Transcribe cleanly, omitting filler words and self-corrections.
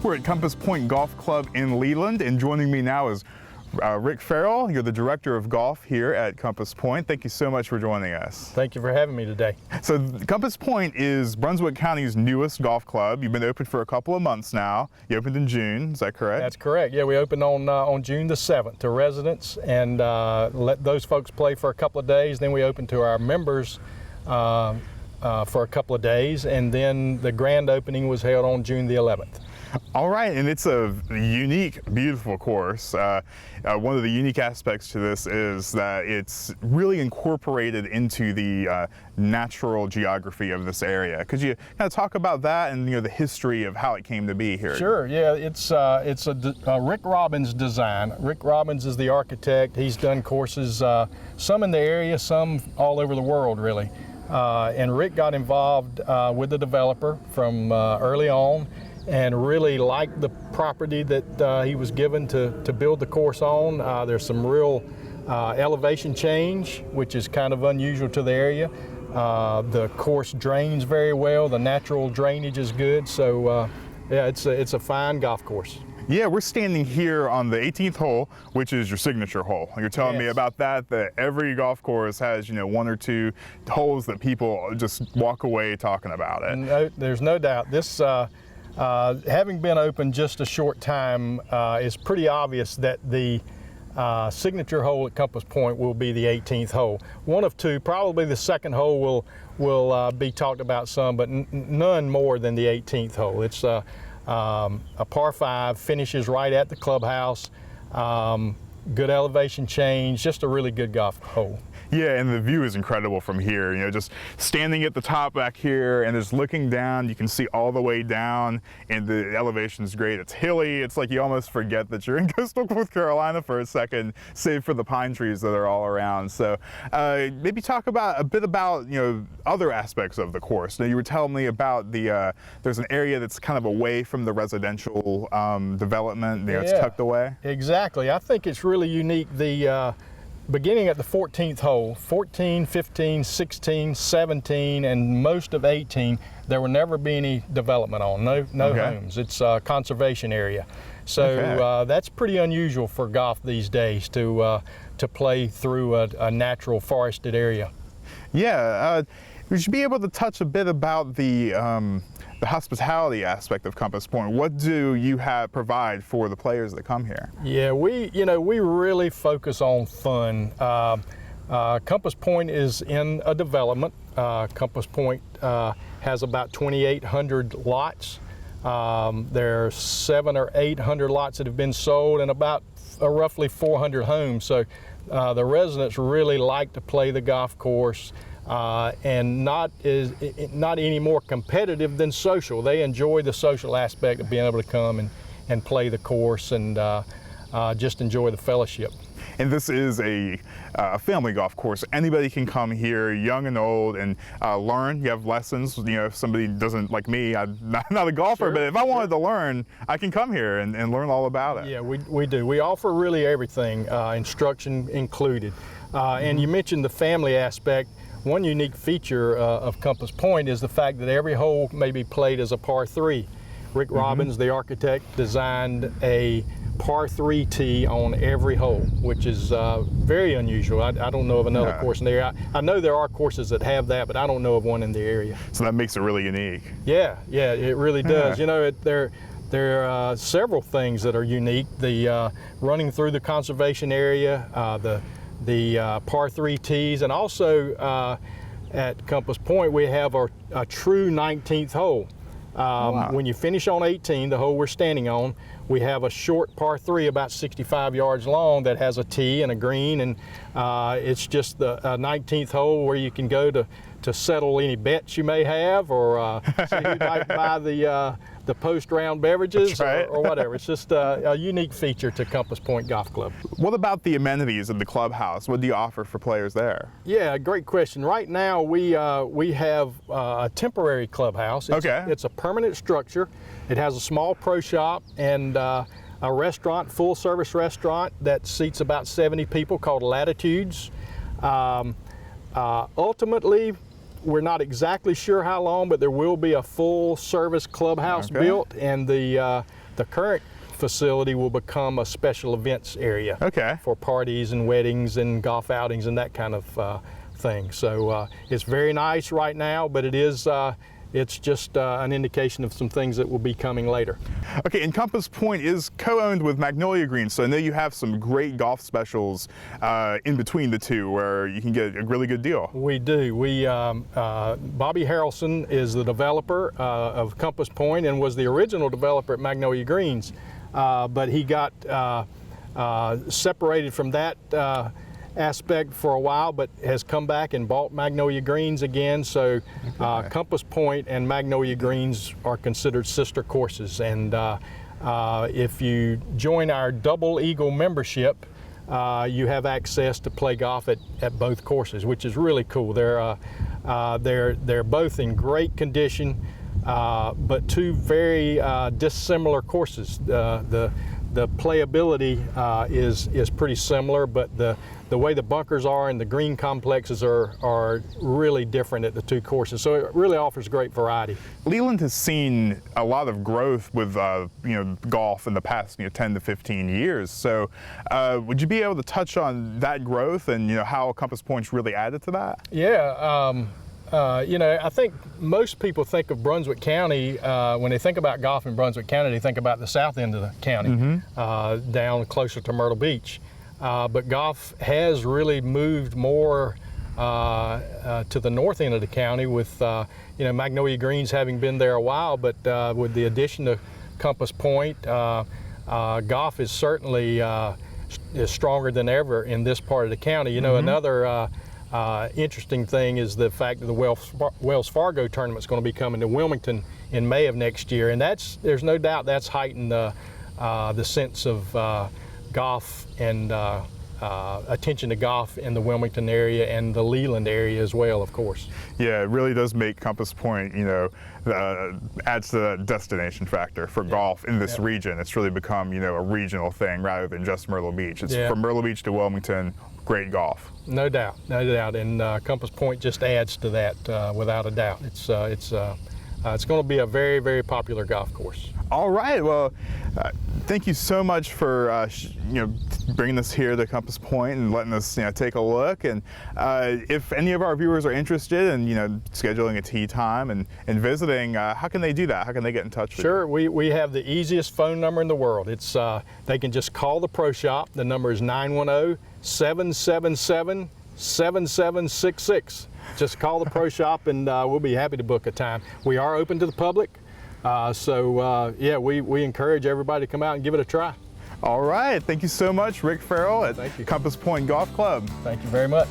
We're at Compass Pointe Golf Club in Leland, and joining me now is Rick Farrell. You're the Director of Golf here at Compass Pointe. Thank you so much for joining us. Thank you for having me today. So Compass Pointe is Brunswick County's newest golf club. You've been open for a couple of months now. You opened in June, is that correct? That's correct. Yeah, we opened on June the 7th to residents and let those folks play for a couple of days. Then we opened to our members for a couple of days, and then the grand opening was held on June the 11th. All right, and it's a unique, beautiful course. One of the unique aspects to this is that it's really incorporated into the natural geography of this area. Could you kind of talk about that and the history of how it came to be here? Sure. Yeah, it's a Rick Robbins design. Rick Robbins is the architect. He's done courses, some in the area, some all over the world, really. And Rick got involved with the developer from early on, and really liked the property that he was given to build the course on. There's some real elevation change, which is kind of unusual to the area. The course drains very well. The natural drainage is good. So yeah, it's a fine golf course. Yeah, we're standing here on the 18th hole, which is your signature hole. You're telling me about that every golf course has, one or two holes that people just walk away talking about it. No, there's no doubt. This, having been open just a short time, it's pretty obvious that the signature hole at Compass Pointe will be the 18th hole. One of two, probably the second hole will be talked about some, but none more than the 18th hole. It's a par 5, finishes right at the clubhouse, good elevation change, just a really good golf hole. Yeah, and the view is incredible from here. Just standing at the top back here and just looking down, you can see all the way down, and the elevation is great. It's hilly. It's like you almost forget that you're in coastal North Carolina for a second, save for the pine trees that are all around. So maybe talk a bit about other aspects of the course. Now, you were telling me about there's an area that's kind of away from the residential development. It's tucked away. Exactly. I think it's really unique. Beginning at the 14th hole, 14, 15, 16, 17, and most of 18, there will never be any development on, no homes. It's a conservation area. So that's pretty unusual for golf these days to play through a natural forested area. Yeah, we should be able to touch a bit about the hospitality aspect of Compass Pointe. What do you provide for the players that come here? Yeah, we really focus on fun. Compass Pointe is in a development. Compass Pointe has about 2,800 lots. There are 700 or 800 lots that have been sold, and about roughly 400 homes. So the residents really like to play the golf course. And not any more competitive than social. They enjoy the social aspect of being able to come and play the course and just enjoy the fellowship. And this is a family golf course. Anybody can come here, young and old, and learn. You have lessons. If somebody doesn't, like me, I'm not a golfer, sure, but if I wanted to learn, I can come here and learn all about it. Yeah, we do. We offer really everything, instruction included. And you mentioned the family aspect. One unique feature of Compass Pointe is the fact that every hole may be played as a par 3. Rick Robbins, the architect, designed a par 3 tee on every hole, which is very unusual. I don't know of another course in the area. I know there are courses that have that, but I don't know of one in the area. So that makes it really unique. Yeah, it really does. There are several things that are unique. The running through the conservation area, the par 3 tees, and also at Compass Pointe we have a true 19th hole. When you finish on 18, the hole we're standing on, we have a short par 3 about 65 yards long that has a tee and a green, and it's just the 19th hole where you can go to settle any bets you may have, or see who might buy the post-round beverages, or whatever. It's just a unique feature to Compass Pointe Golf Club. What about the amenities of the clubhouse? What do you offer for players there? Yeah, great question. Right now we have a temporary clubhouse. It's a permanent structure. It has a small pro shop and a restaurant, full-service restaurant that seats about 70 people called Latitudes. Ultimately, we're not exactly sure how long, but there will be a full-service clubhouse built, and the the current facility will become a special events area. Okay. For parties and weddings and golf outings and that kind of thing. So it's very nice right now, but it's just an indication of some things that will be coming later. Okay, and Compass Pointe is co-owned with Magnolia Greens, so I know you have some great golf specials in between the two where you can get a really good deal. We do. Bobby Harrelson is the developer of Compass Pointe and was the original developer at Magnolia Greens, but he got separated from that aspect for a while, but has come back and bought Magnolia Greens again. So Compass Pointe and Magnolia Greens are considered sister courses. And if you join our Double Eagle membership, you have access to play golf at both courses, which is really cool. They're both in great condition, but two very dissimilar courses. The playability is pretty similar, but the way the bunkers are and the green complexes are really different at the two courses. So it really offers great variety. Leland has seen a lot of growth with golf in the past 10 to 15 years. So would you be able to touch on that growth and how Compass Pointe's really added to that? Yeah. I think most people think of Brunswick County, when they think about golf in Brunswick County, they think about the south end of the county, down closer to Myrtle Beach. But golf has really moved more to the north end of the county with, Magnolia Greens having been there a while, but with the addition of Compass Pointe, golf is certainly is stronger than ever in this part of the county. Another interesting thing is the fact that the Wells Fargo tournament is going to be coming to Wilmington in May of next year, and there's no doubt that's heightened the sense of golf and attention to golf in the Wilmington area and the Leland area as well, of course. Yeah, it really does make Compass Pointe, adds to the destination factor for golf in this region. It's really become, a regional thing rather than just Myrtle Beach. It's from Myrtle Beach to Wilmington, great golf. No doubt, and Compass Pointe just adds to that without a doubt. It's going to be a very, very popular golf course. All right, well, thank you so much for bringing us here to Compass Pointe and letting us take a look. And if any of our viewers are interested in scheduling a tee time and visiting, how can they do that? How can they get in touch with you? Sure, we have the easiest phone number in the world. It's they can just call the Pro Shop. The number is 910-777-7766. Just call the Pro Shop and we'll be happy to book a time. We are open to the public. We encourage everybody to come out and give it a try. All right, thank you so much, Rick Farrell at Compass Pointe Golf Club. Thank you very much.